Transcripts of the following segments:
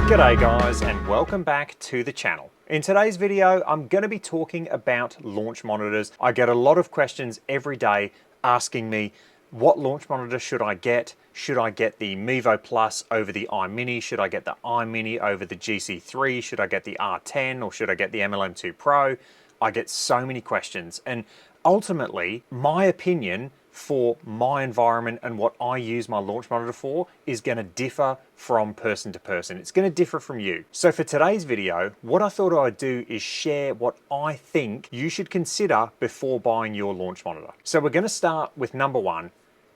G'day guys, and welcome back to the channel. In today's video, I'm going to be talking about launch monitors. I get a lot of questions every day asking me, what launch monitor should I get? Should I get the Mevo Plus over the iMini? Should I get the iMini over the GC3? Should I get the R10 or should I get the MLM2 Pro? I get so many questions, and ultimately, my opinion for my environment and what I use my launch monitor for is going to differ from person to person. It's going to differ from you. So for today's video, what I thought I'd do is share what I think you should consider before buying your launch monitor. So we're going to start with number one.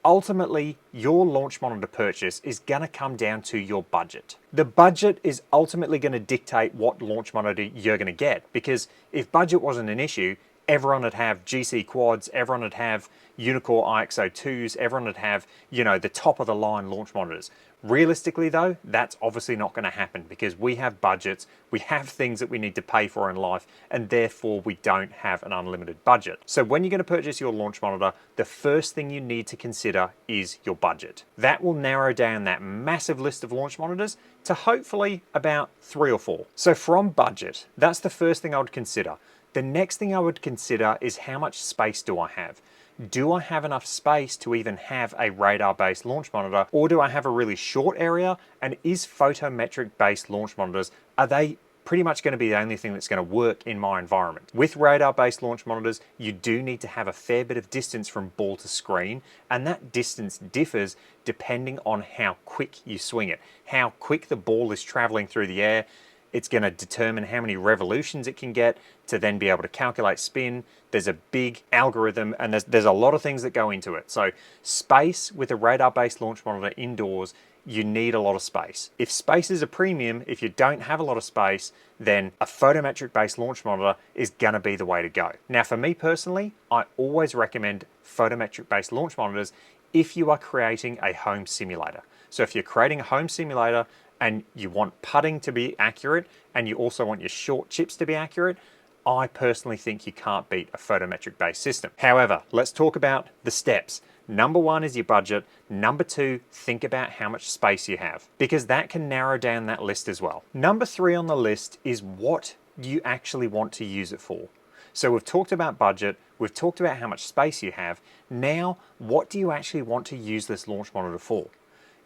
Ultimately, your launch monitor purchase is going to come down to your budget. The budget is ultimately going to dictate what launch monitor you're going to get, because if budget wasn't an issue, everyone would have GC quads, everyone would have Unicore IXO2s, everyone would have, the top of the line launch monitors. Realistically though, that's obviously not going to happen because we have budgets, we have things that we need to pay for in life, and therefore we don't have an unlimited budget. So when you're going to purchase your launch monitor, the first thing you need to consider is your budget. That will narrow down that massive list of launch monitors to hopefully about 3 or 4. So from budget, that's the first thing I would consider. The next thing I would consider is how much space do I have? Do I have enough space to even have a radar-based launch monitor, or do I have a really short area? And is photometric-based launch monitors, are they pretty much going to be the only thing that's going to work in my environment? With radar-based launch monitors, you do need to have a fair bit of distance from ball to screen, and that distance differs depending on how quick you swing it, how quick the ball is traveling through the air. It's going to determine how many revolutions it can get to then be able to calculate spin. There's a big algorithm, and there's a lot of things that go into it. So space with a radar-based launch monitor indoors, you need a lot of space. If space is a premium, if you don't have a lot of space, then a photometric-based launch monitor is going to be the way to go. Now, for me personally, I always recommend photometric-based launch monitors if you are creating a home simulator. So if you're creating a home simulator and you want putting to be accurate, and you also want your short chips to be accurate, I personally think you can't beat a photometric-based system. However, let's talk about the steps. Number one is your budget. Number two, think about how much space you have, because that can narrow down that list as well. Number three on the list is what you actually want to use it for. So we've talked about budget, we've talked about how much space you have. Now, what do you actually want to use this launch monitor for?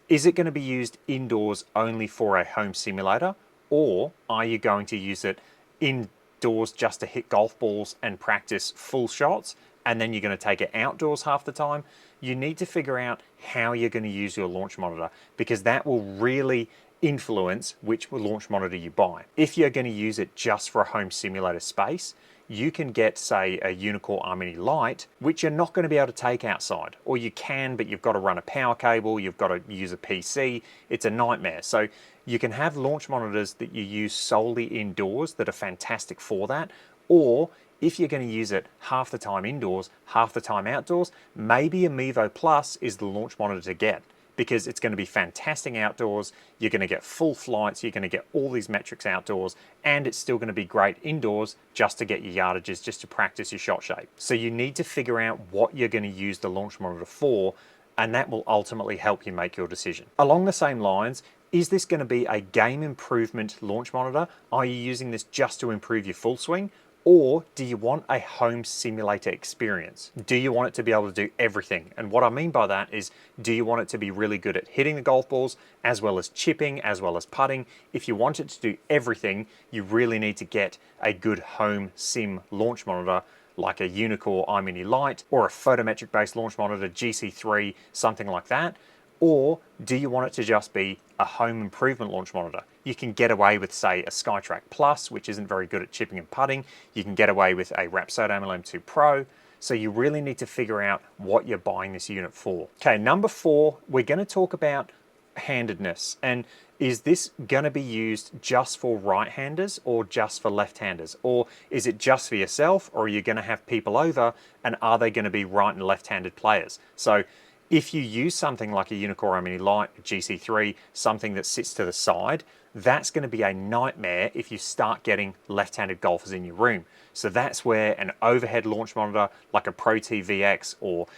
Is it going to be used indoors only for a home simulator, or are you going to use it indoors just to hit golf balls and practice full shots, and then you're going to take it outdoors half the time? You need to figure out how you're going to use your launch monitor, because that will really influence which launch monitor you buy. If you're going to use it just for a home simulator space, you can get, say, a Unicore iMini Lite, which you're not going to be able to take outside. Or you can, but you've got to run a power cable, you've got to use a PC. It's a nightmare. So you can have launch monitors that you use solely indoors that are fantastic for that. Or if you're going to use it half the time indoors, half the time outdoors, maybe a Mevo Plus is the launch monitor to get, because it's going to be fantastic outdoors. You're going to get full flights, you're going to get all these metrics outdoors, and it's still going to be great indoors just to get your yardages, just to practice your shot shape. So you need to figure out what you're going to use the launch monitor for, and that will ultimately help you make your decision. Along the same lines, is this going to be a game improvement launch monitor? Are you using this just to improve your full swing? Or do you want a home simulator experience? Do you want it to be able to do everything? And what I mean by that is, do you want it to be really good at hitting the golf balls, as well as chipping, as well as putting? If you want it to do everything, you really need to get a good home sim launch monitor, like a Unicore iMini Lite, or a photometric-based launch monitor, GC3, something like that. Or do you want it to just be a home improvement launch monitor? You can get away with, say, a SkyTrack Plus, which isn't very good at chipping and putting. You can get away with a Rapsodo MLM2 Pro. So you really need to figure out what you're buying this unit for. Okay, number 4, we're going to talk about handedness. And is this going to be used just for right-handers or just for left-handers? Or is it just for yourself, or are you going to have people over, and are they going to be right and left-handed players? So if you use something like a Unicore iMini Lite, a GC3, something that sits to the side, that's going to be a nightmare if you start getting left-handed golfers in your room. So that's where an overhead launch monitor like a Pro TVX, or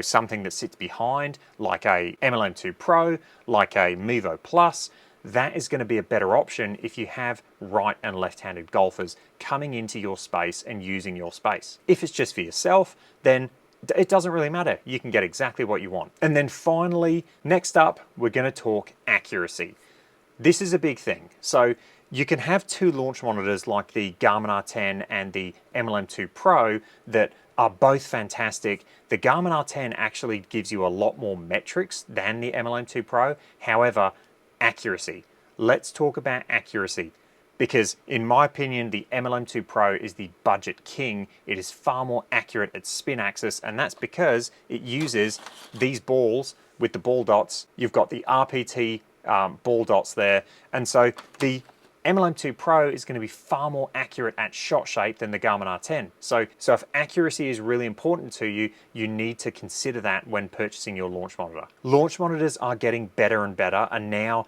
something that sits behind like a MLM2 Pro, like a Mevo Plus, that is going to be a better option if you have right and left-handed golfers coming into your space and using your space. If it's just for yourself, then it doesn't really matter. You can get exactly what you want. And then finally, next up, we're going to talk accuracy. This is a big thing. So you can have two launch monitors like the Garmin R10 and the MLM2 Pro that are both fantastic. The Garmin R10 actually gives you a lot more metrics than the MLM2 Pro. However, accuracy. Let's talk about accuracy, because in my opinion, the MLM2 Pro is the budget king. It is far more accurate at spin axis, and that's because it uses these balls with the ball dots. You've got the RPT ball dots there, and so the MLM2 Pro is going to be far more accurate at shot shape than the Garmin R10. So if accuracy is really important to you, you need to consider that when purchasing your launch monitor. Launch monitors are getting better and better, and now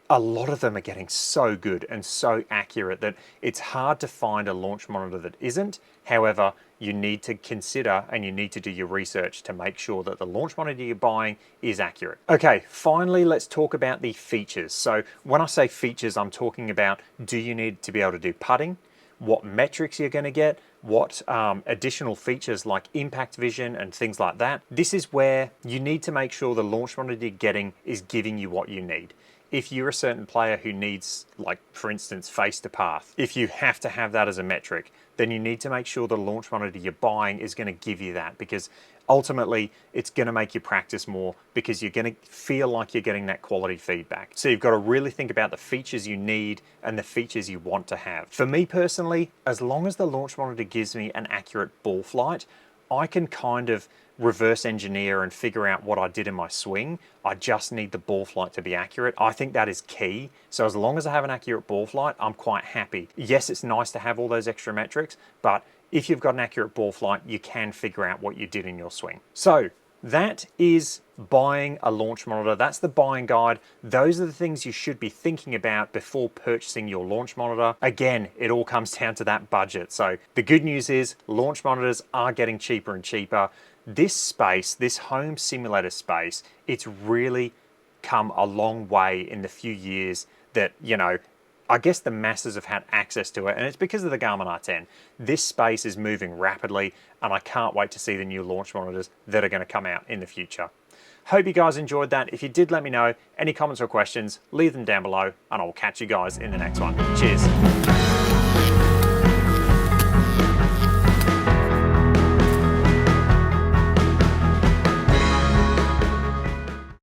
a lot of them are getting so good and so accurate that it's hard to find a launch monitor that isn't. However, you need to consider and you need to do your research to make sure that the launch monitor you're buying is accurate. Okay, finally, let's talk about the features. So when I say features, I'm talking about, do you need to be able to do putting? What metrics you're going to get? What additional features like impact vision and things like that? This is where you need to make sure the launch monitor you're getting is giving you what you need. If you're a certain player who needs, like for instance, face to path, if you have to have that as a metric, then you need to make sure the launch monitor you're buying is going to give you that, because ultimately it's going to make you practice more, because you're going to feel like you're getting that quality feedback. So you've got to really think about the features you need and the features you want to have. For me personally, as long as the launch monitor gives me an accurate ball flight, I can kind of reverse engineer and figure out what I did in my swing. I just need the ball flight to be accurate. I think that is key. So as long as I have an accurate ball flight, I'm quite happy. Yes, it's nice to have all those extra metrics, but if you've got an accurate ball flight, you can figure out what you did in your swing. So that is buying a launch monitor. That's the buying guide. Those are the things you should be thinking about before purchasing your launch monitor. Again, it all comes down to that budget. So the good news is launch monitors are getting cheaper and cheaper. This space, this home simulator space, it's really come a long way in the few years that, I guess the masses have had access to it, and it's because of the Garmin R10. This space is moving rapidly, and I can't wait to see the new launch monitors that are going to come out in the future. Hope you guys enjoyed that. If you did, let me know. Any comments or questions, leave them down below, and I'll catch you guys in the next one. Cheers.